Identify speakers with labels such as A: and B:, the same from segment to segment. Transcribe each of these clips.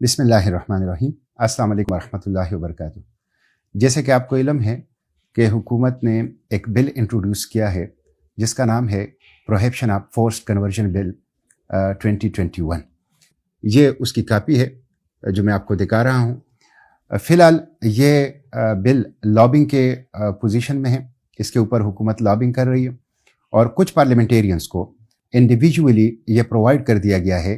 A: بسم اللہ الرحمن الرحیم۔ السلام علیکم ورحمۃ اللہ وبرکاتہ۔ جیسے کہ آپ کو علم ہے کہ حکومت نے ایک بل انٹروڈیوس کیا ہے جس کا نام ہے پروہیبشن آف فورسڈ کنورژن بل 2021۔ یہ اس کی کاپی ہے جو میں آپ کو دکھا رہا ہوں۔ فی الحال یہ بل لابنگ کے پوزیشن میں ہے، اس کے اوپر حکومت لابنگ کر رہی ہے، اور کچھ پارلیمنٹیرینز کو انڈیویجولی یہ پرووائڈ کر دیا گیا ہے،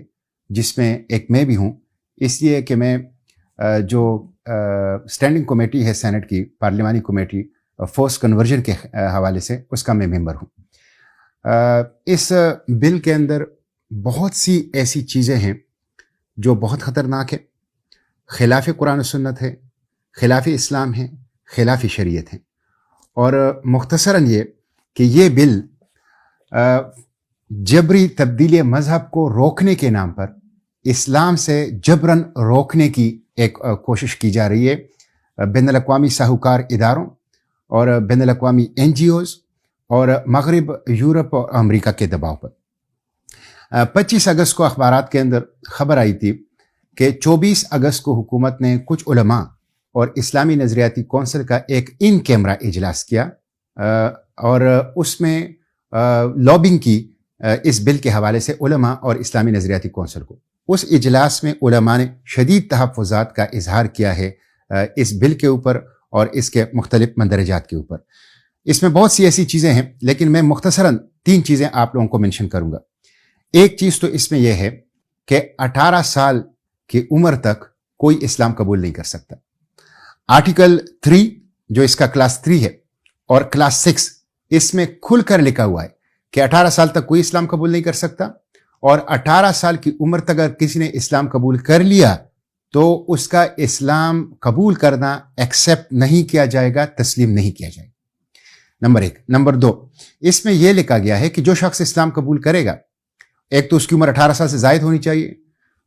A: جس میں ایک میں بھی ہوں، اس لیے کہ میں جو اسٹینڈنگ کمیٹی ہے سینٹ کی، پارلیمانی کمیٹی فورس کنورژن کے حوالے سے، اس کا میں ممبر ہوں۔ اس بل کے اندر بہت سی ایسی چیزیں ہیں جو بہت خطرناک ہے، خلاف قرآن و سنت ہے، خلاف اسلام ہے، خلاف شریعت ہے، اور مختصراً یہ کہ یہ بل جبری تبدیلی مذہب کو روکنے کے نام پر اسلام سے جبراً روکنے کی ایک کوشش کی جا رہی ہے بین الاقوامی ساہوکار اداروں اور بین الاقوامی NGOs اور مغرب، یورپ اور امریکہ کے دباؤ پر۔ 25 اگست کو اخبارات کے اندر خبر آئی تھی کہ 24 اگست کو حکومت نے کچھ علماء اور اسلامی نظریاتی کونسل کا ایک ان کیمرہ اجلاس کیا، اور اس میں لابنگ کی اس بل کے حوالے سے علماء اور اسلامی نظریاتی کونسل کو۔ اس اجلاس میں علماء نے شدید تحفظات کا اظہار کیا ہے اس بل کے اوپر اور اس کے مختلف مندرجات کے اوپر۔ اس میں بہت سی ایسی چیزیں ہیں، لیکن میں مختصراً 3 چیزیں آپ لوگوں کو منشن کروں گا۔ ایک چیز تو اس میں یہ ہے کہ 18 سال کی عمر تک کوئی اسلام قبول نہیں کر سکتا۔ آرٹیکل 3 جو اس کا کلاس 3 ہے اور کلاس 6، اس میں کھل کر لکھا ہوا ہے کہ 18 سال تک کوئی اسلام قبول نہیں کر سکتا، اور 18 سال کی عمر تک اگر کسی نے اسلام قبول کر لیا تو اس کا اسلام قبول کرنا ایکسیپٹ نہیں کیا جائے گا، تسلیم نہیں کیا جائے گا، نمبر 1۔ نمبر 2، اس میں یہ لکھا گیا ہے کہ جو شخص اسلام قبول کرے گا، ایک تو اس کی عمر 18 سال سے زائد ہونی چاہیے،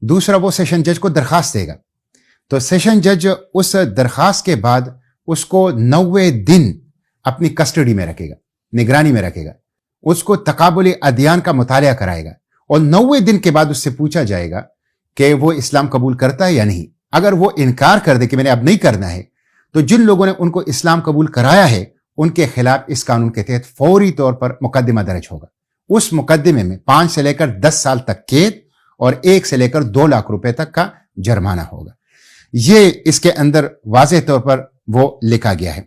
A: دوسرا وہ سیشن جج کو درخواست دے گا، تو سیشن جج اس درخواست کے بعد اس کو 90 دن اپنی کسٹڈی میں رکھے گا، نگرانی میں رکھے گا، اس کو تقابل ادیان کا مطالعہ کرائے گا، اور 90 دن کے بعد اس سے پوچھا جائے گا کہ وہ اسلام قبول کرتا ہے یا نہیں۔ اگر وہ انکار کر دے کہ میں نے اب نہیں کرنا ہے، تو جن لوگوں نے ان کو اسلام قبول کرایا ہے ان کے خلاف اس قانون کے تحت فوری طور پر مقدمہ درج ہوگا۔ اس مقدمے میں 5 سے لے کر 10 سال تک قید اور 1 سے لے کر 2 لاکھ روپے تک کا جرمانہ ہوگا۔ یہ اس کے اندر واضح طور پر وہ لکھا گیا ہے۔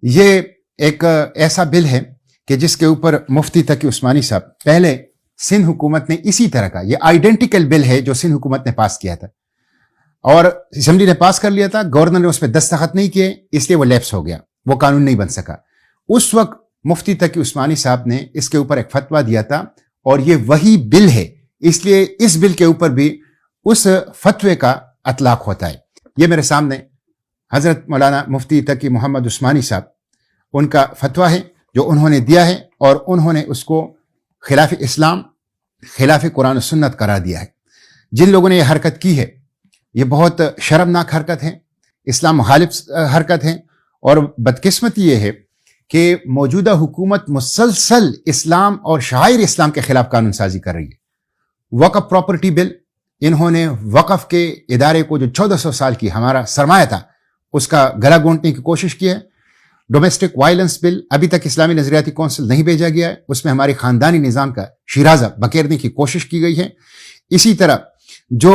A: یہ ایک ایسا بل ہے کہ جس کے اوپر مفتی تقی عثمانی صاحب، پہلے سندھ حکومت نے اسی طرح کا، یہ آئیڈینٹیکل بل ہے جو سندھ حکومت نے پاس کیا تھا، اور اسمبلی نے پاس کر لیا تھا، گورنر نے اس پہ دستخط نہیں کیے، اس لیے وہ لیپس ہو گیا، وہ قانون نہیں بن سکا۔ اس وقت مفتی تقی عثمانی صاحب نے اس کے اوپر ایک فتویٰ دیا تھا، اور یہ وہی بل ہے، اس لیے اس بل کے اوپر بھی اس فتوے کا اطلاق ہوتا ہے۔ یہ میرے سامنے حضرت مولانا مفتی تقی محمد عثمانی صاحب، ان کا فتویٰ ہے جو انہوں نے دیا ہے، اور انہوں نے اس کو خلاف اسلام، خلاف قرآن و سنت قرار دیا ہے۔ جن لوگوں نے یہ حرکت کی ہے، یہ بہت شرمناک حرکت ہے، اسلام مخالف حرکت ہے، اور بدقسمتی یہ ہے کہ موجودہ حکومت مسلسل اسلام اور شعائر اسلام کے خلاف قانون سازی کر رہی ہے۔ وقف پراپرٹی بل، انہوں نے وقف کے ادارے کو جو 1400 سال کی ہمارا سرمایہ تھا اس کا گلا گھونٹنے کی کوشش کی ہے۔ ڈومیسٹک وائلنس بل ابھی تک اسلامی نظریاتی کونسل نہیں بھیجا گیا ہے، اس میں ہماری خاندانی نظام کا شیرازہ بکیرنے کی کوشش کی گئی ہے۔ اسی طرح جو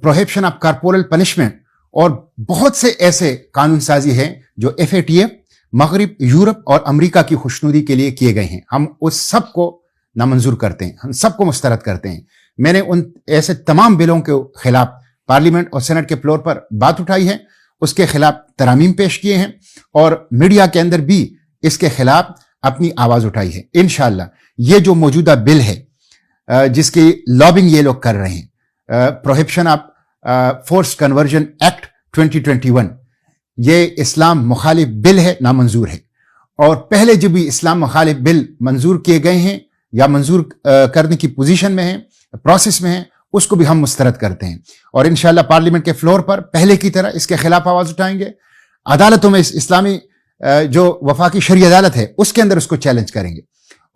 A: پروہیبشن آف کارپورل پنشمنٹ اور بہت سے ایسے قانون سازی ہیں جو FATF، مغرب، یورپ اور امریکہ کی خوشنودی کے لیے کیے گئے ہیں، ہم اس سب کو نامنظور کرتے ہیں، ہم سب کو مسترد کرتے ہیں۔ میں نے ان ایسے تمام بلوں کے خلاف پارلیمنٹ اور سینٹ کے فلور پر بات اٹھائی ہے، اس کے خلاف ترامیم پیش کیے ہیں، اور میڈیا کے اندر بھی اس کے خلاف اپنی آواز اٹھائی ہے۔ انشاءاللہ یہ جو موجودہ بل ہے جس کی لابنگ یہ لوگ کر رہے ہیں، پروہیبشن آف فورس کنورژن ایکٹ 2021، یہ اسلام مخالف بل ہے، نامنظور ہے، اور پہلے جو بھی اسلام مخالف بل منظور کیے گئے ہیں یا منظور کرنے کی پوزیشن میں ہیں، پروسیس میں ہیں، اس کو بھی ہم مسترد کرتے ہیں، اور انشاءاللہ پارلیمنٹ کے فلور پر پہلے کی طرح اس کے خلاف آواز اٹھائیں گے۔ عدالتوں میں اسلامی جو وفاقی شرعی عدالت ہے اس کے اندر اس کو چیلنج کریں گے،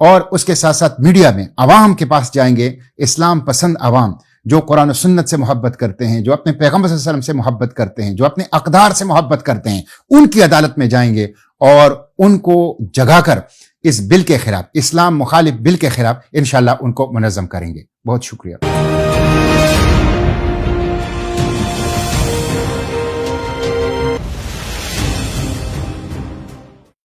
A: اور اس کے ساتھ ساتھ میڈیا میں عوام کے پاس جائیں گے، اسلام پسند عوام جو قرآن و سنت سے محبت کرتے ہیں، جو اپنے پیغمبر صلی اللہ علیہ وسلم سے محبت کرتے ہیں، جو اپنے اقدار سے محبت کرتے ہیں، ان کی عدالت میں جائیں گے اور ان کو جگا کر اس بل کے خلاف، اسلام مخالف بل کے خلاف انشاءاللہ ان کو منظم کریں گے۔ بہت شکریہ۔